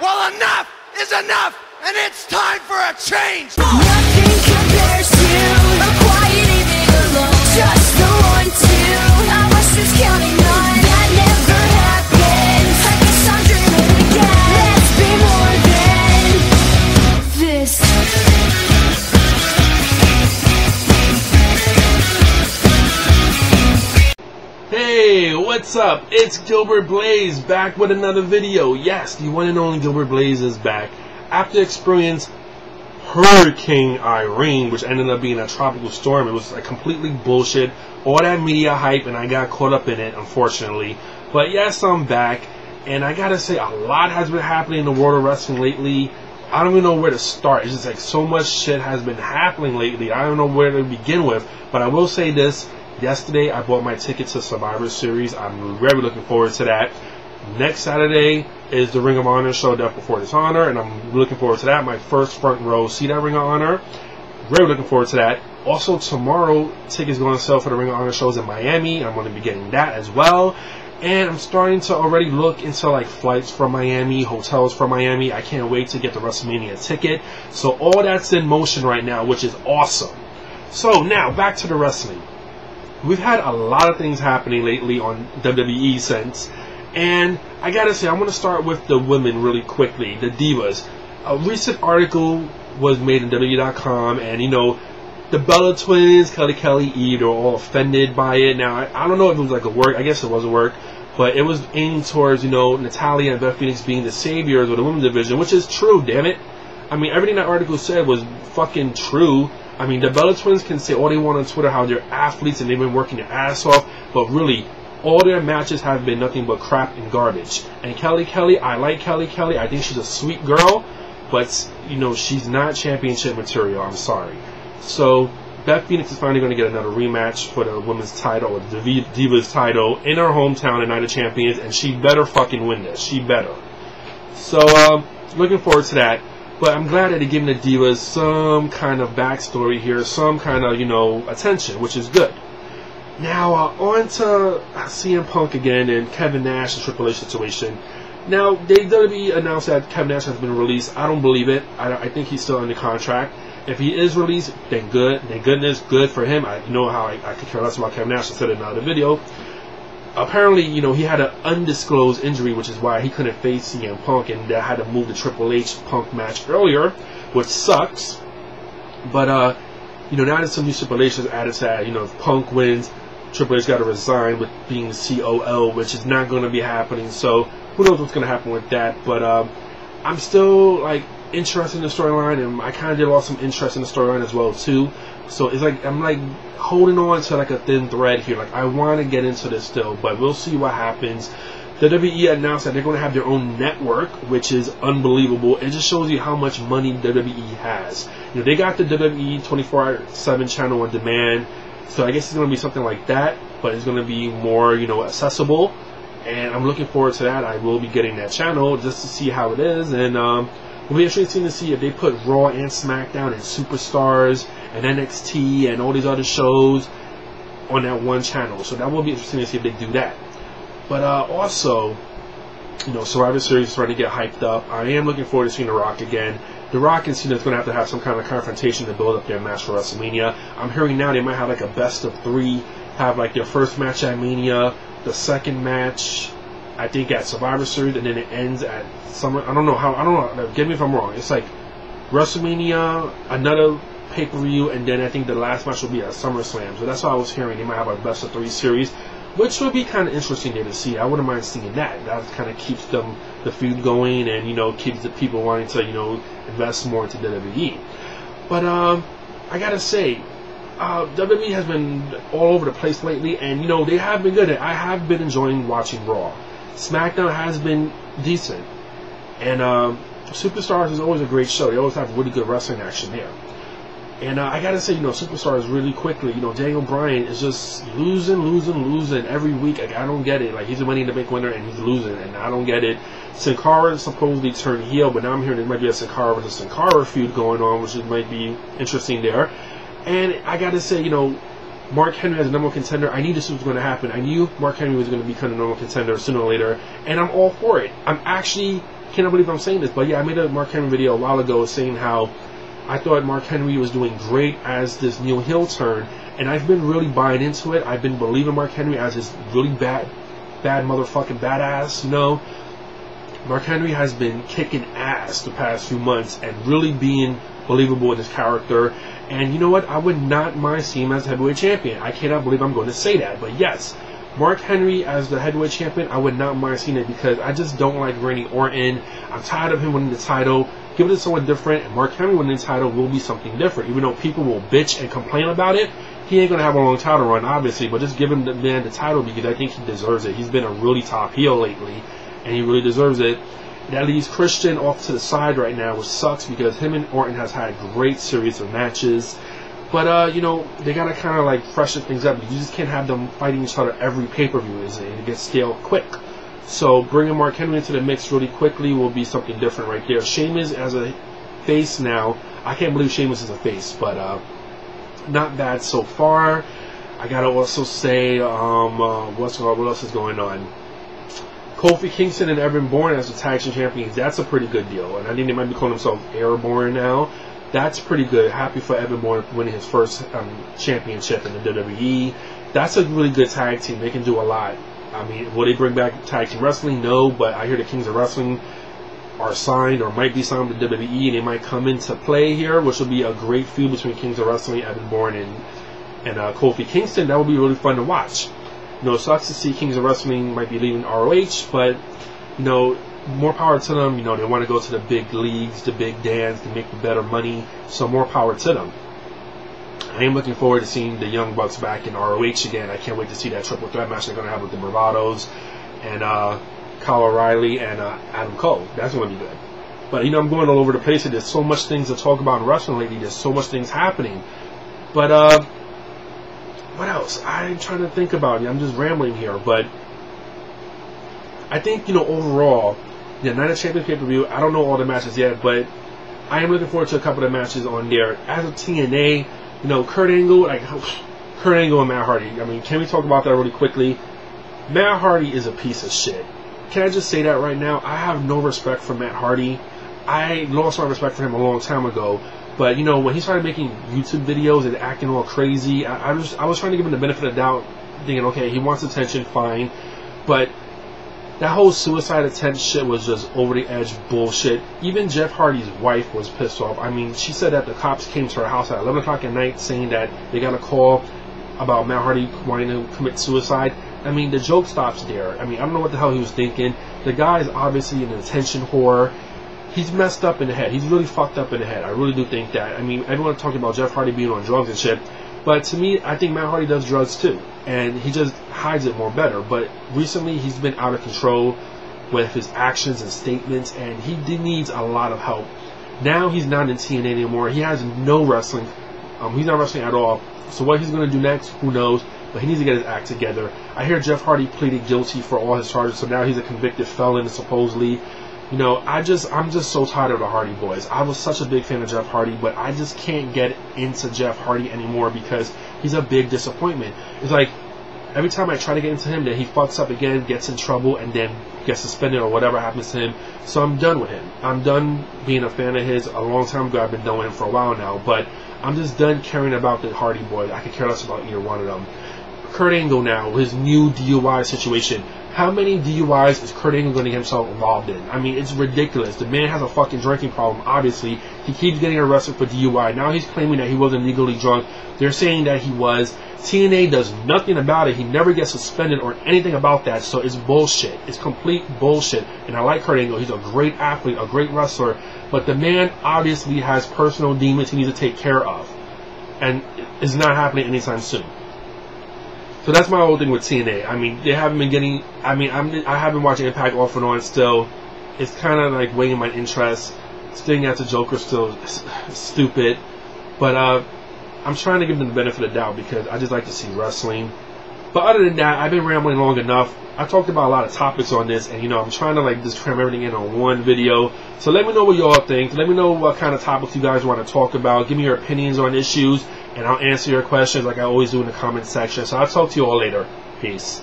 Well, enough is enough, and it's time for a change! Nothing compares to a quiet evening alone. Just the 1, 2, I was just counting on. That never happened. I guess I'm dreaming again. Let's be more than this. Hey, what's up? It's Gilbert Blaze back with another video. Yes, the one and only Gilbert Blaze is back after experiencing Hurricane Irene, which ended up being a tropical storm. It was like completely bullshit, all that media hype, and I got caught up in it, unfortunately. But yes, I'm back, and I gotta say, a lot has been happening in the world of wrestling lately. I don't even know where to start. It's just like so much shit has been happening lately. I don't know where to begin with, but I will say this. Yesterday, I bought my ticket to Survivor Series. I'm very looking forward to that. Next Saturday is the Ring of Honor show, Death Before Dishonor, and I'm looking forward to that. My first front row seat at Ring of Honor. Very looking forward to that. Also, tomorrow, tickets going to sell for the Ring of Honor shows in Miami. I'm going to be getting that as well. And I'm starting to already look into like flights from Miami, hotels from Miami. I can't wait to get the WrestleMania ticket. So all that's in motion right now, which is awesome. So now, back to the wrestling. We've had a lot of things happening lately on WWE since, and I gotta say, I'm gonna start with the women really quickly, the divas. A recent article was made in WWE.com, and you know, the Bella twins, Kelly, Eve, they're all offended by it. Now, I don't know if it was like a work, I guess it was a work, but it was aimed towards, you know, Natalya and Beth Phoenix being the saviors of the women's division, which is true, damn it. I mean, everything that article said was fucking true. I mean, the Bella twins can say all they want on Twitter how they're athletes and they've been working their ass off, but really, all their matches have been nothing but crap and garbage. And Kelly, I like Kelly. I think she's a sweet girl, but, you know, she's not championship material. I'm sorry. So, Beth Phoenix is finally going to get another rematch for the women's title, or the Divas title, in her hometown at Night of Champions, and she better fucking win this. She better. So, looking forward to that. But I'm glad that they're giving the Divas some kind of backstory here, some kind of, you know, attention, which is good. Now, on to CM Punk again and Kevin Nash and Triple H situation. Now, WWE announced that Kevin Nash has been released. I don't believe it. I think he's still under contract. If he is released, then good. Thank goodness, good for him. I know how I could care less about Kevin Nash. I said it in another video. Apparently, you know, he had an undisclosed injury, which is why he couldn't face CM Punk, and they had to move the Triple H Punk match earlier, which sucks. But, you know, now there's some new stipulations added to that. You know, if Punk wins, Triple H got to resign with being the COO, which is not going to be happening. So, who knows what's going to happen with that. But, I'm still, like, interested in the storyline, and I kind of did lost some interest in the storyline as well, too. So it's like, I'm like holding on to like a thin thread here. Like, I want to get into this still, but we'll see what happens. The WWE announced that they're going to have their own network, which is unbelievable. It just shows you how much money WWE has. You know, they got the WWE 24/7 channel on demand, so I guess it's going to be something like that, but it's going to be more, you know, accessible. And I'm looking forward to that. I will be getting that channel just to see how it is, and it'll be interesting to see if they put Raw and SmackDown and Superstars and NXT and all these other shows on that one channel. So that will be interesting to see if they do that. But also, you know, Survivor Series is starting to get hyped up. I am looking forward to seeing The Rock again. The Rock and Cena is going to have some kind of confrontation to build up their match for WrestleMania. I'm hearing now they might have like a best of 3, have like their first match at Mania, the second match, I think, at Survivor Series, and then it ends at Summer. I don't know. Get me if I'm wrong. It's like WrestleMania, another pay-per-view, and then I think the last match will be at SummerSlam. So that's what I was hearing. They might have a best of 3 series, which would be kind of interesting there to see. I wouldn't mind seeing that. That kind of keeps the feud going, and, you know, keeps the people wanting to, you know, invest more into WWE. But I gotta say, WWE has been all over the place lately, and, you know, they have been good. I have been enjoying watching Raw. SmackDown has been decent, and Superstars is always a great show. They always have really good wrestling action there. And I gotta say, you know, Superstars really quickly, you know, Daniel Bryan is just losing every week. Like, I don't get it. Like, he's a Money in the Bank winner and he's losing, and I don't get it. Sin Cara supposedly turned heel, but now I'm hearing there might be a Sin Cara versus Sin Cara feud going on, which might be interesting there. And I gotta say, you know, Mark Henry as a number one contender, I knew this was going to happen. I knew Mark Henry was going to become a number one contender sooner or later, and I'm all for it. I'm actually cannot believe I'm saying this, but yeah, I made a Mark Henry video a while ago saying how I thought Mark Henry was doing great as this new heel turn, and I've been really buying into it. I've been believing Mark Henry as this really bad motherfucking badass, you know. Mark Henry has been kicking ass the past few months and really being believable in his character. And you know what? I would not mind seeing him as heavyweight champion. I cannot believe I'm going to say that. But yes, Mark Henry as the heavyweight champion, I would not mind seeing it because I just don't like Randy Orton. I'm tired of him winning the title. Give it to someone different, and Mark Henry winning the title will be something different. Even though people will bitch and complain about it, he ain't going to have a long title run, obviously. But just give him the man the title because I think he deserves it. He's been a really top heel lately, and he really deserves it. That leaves Christian off to the side right now, which sucks because him and Orton has had a great series of matches. But, you know, they got to kind of like freshen things up. You just can't have them fighting each other every pay-per-view. It gets stale quick. So bringing Mark Henry into the mix really quickly will be something different right there. Sheamus as a face now. I can't believe Sheamus is a face, but not bad so far. I got to also say, what else is going on? Kofi Kingston and Evan Bourne as the tag team champions, that's a pretty good deal. And I think they might be calling themselves Airborne now. That's pretty good. Happy for Evan Bourne winning his first championship in the WWE. That's a really good tag team. They can do a lot. I mean, will they bring back tag team wrestling? No, but I hear the Kings of Wrestling are signed or might be signed with WWE, and they might come into play here, which will be a great feud between Kings of Wrestling, Evan Bourne, and Kofi Kingston. That will be really fun to watch. You know, it sucks to see Kings of Wrestling might be leaving ROH, but, you know, more power to them. You know, they want to go to the big leagues, the big dance, to make better money, so more power to them. I am looking forward to seeing the Young Bucks back in ROH again. I can't wait to see that triple threat match they're going to have with the Bravados and Kyle O'Reilly and Adam Cole. That's going to be good. But, you know, I'm going all over the place. There's so much things to talk about in wrestling lately. There's so much things happening. But, what else? I'm trying to think about it. I'm just rambling here, but I think, you know, overall, the Night of Champions pay-per-view, I don't know all the matches yet, but I am looking forward to a couple of matches on there. As of TNA, you know, Kurt Angle and Matt Hardy. I mean, can we talk about that really quickly? Matt Hardy is a piece of shit. Can I just say that right now? I have no respect for Matt Hardy. I lost my respect for him a long time ago. But, you know, when he started making YouTube videos and acting all crazy, I was trying to give him the benefit of the doubt, thinking, okay, he wants attention, fine. But that whole suicide attempt shit was just over the edge bullshit. Even Jeff Hardy's wife was pissed off. I mean, she said that the cops came to her house at 11 o'clock at night saying that they got a call about Matt Hardy wanting to commit suicide. I mean, the joke stops there. I mean, I don't know what the hell he was thinking. The guy is obviously an attention whore. He's messed up in the head. He's really fucked up in the head. I really do think that. I mean, everyone talking about Jeff Hardy being on drugs and shit. But to me, I think Matt Hardy does drugs too. And he just hides it more better. But recently, he's been out of control with his actions and statements. And he needs a lot of help. Now he's not in TNA anymore. He has no wrestling. He's not wrestling at all. So what he's going to do next, who knows. But he needs to get his act together. I hear Jeff Hardy pleaded guilty for all his charges. So now he's a convicted felon, supposedly. You know, I'm just so tired of the Hardy Boys. I was such a big fan of Jeff Hardy, but I just can't get into Jeff Hardy anymore because he's a big disappointment. It's like, every time I try to get into him, then he fucks up again, gets in trouble, and then gets suspended or whatever happens to him. So I'm done with him. I'm done being a fan of his a long time ago. I've been done with him for a while now, but I'm just done caring about the Hardy Boys. I could care less about either one of them. Kurt Angle now, his new DUI situation. How many DUIs is Kurt Angle going to get himself involved in? I mean, it's ridiculous. The man has a fucking drinking problem, obviously. He keeps getting arrested for DUI. Now he's claiming that he wasn't legally drunk. They're saying that he was. TNA does nothing about it. He never gets suspended or anything about that, so it's bullshit. It's complete bullshit. And I like Kurt Angle. He's a great athlete, a great wrestler. But the man obviously has personal demons he needs to take care of. And it's not happening anytime soon. So that's my whole thing with TNA. I mean, they haven't been getting. I mean, I have been watching Impact off and on still. It's kind of like weighing my interest. Sting as a Joker still stupid, but I'm trying to give them the benefit of the doubt because I just like to see wrestling. But other than that, I've been rambling long enough. I talked about a lot of topics on this, and you know, I'm trying to like just cram everything in on one video. So let me know what you all think. Let me know what kind of topics you guys want to talk about. Give me your opinions on issues. And I'll answer your questions like I always do in the comment section. So I'll talk to you all later. Peace.